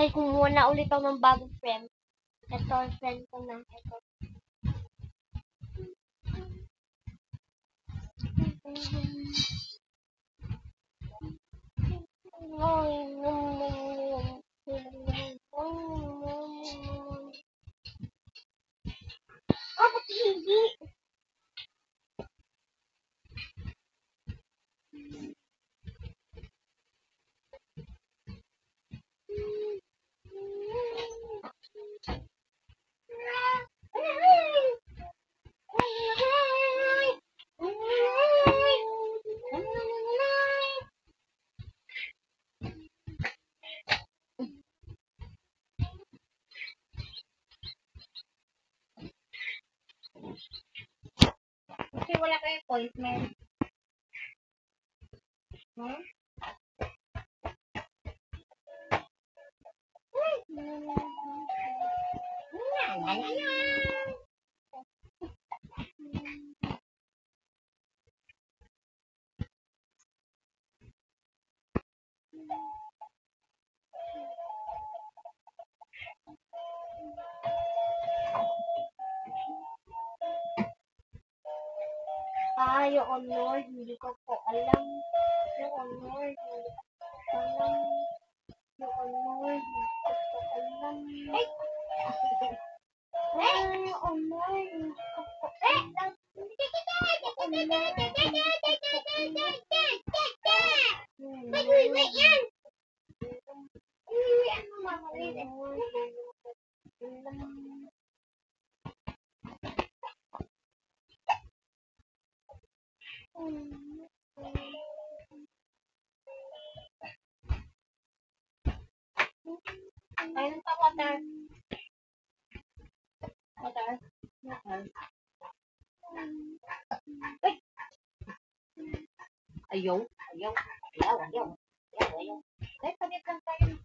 Ay, kumuha na ulit ako ng bagong frame. Ito, friend ko na. Ito. Ba't hindi? Kasi wala kayong appointment. Hmm? Yung honor, hindi ko po alam. Yung honor, hindi ko po alam. Yung honor, hindi ko po alam. Yung honor, hindi ko po alam. Ayun pa, water. Water. Water. Ayaw. Ayaw. Ayaw. Ayaw. Ayaw. Ayaw. Ay, pagit lang tayo.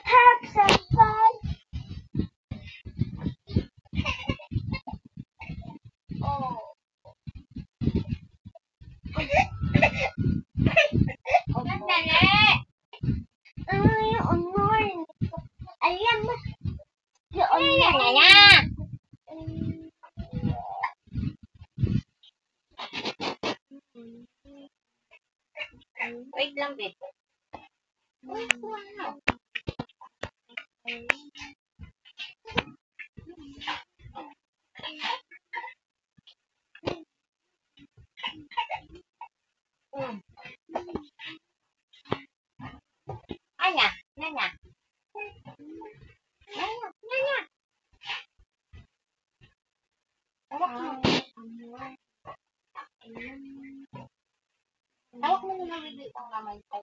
Have some fun. Oh. Yung honor. Alam mo. Yung honor. Wait lang, babe. Wait, wow. Anya, nanya. Nanya. Tawag mo. Tawag mo muna bibig ang kamay ko.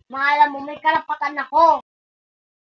Mahala mo, may karapatan ako.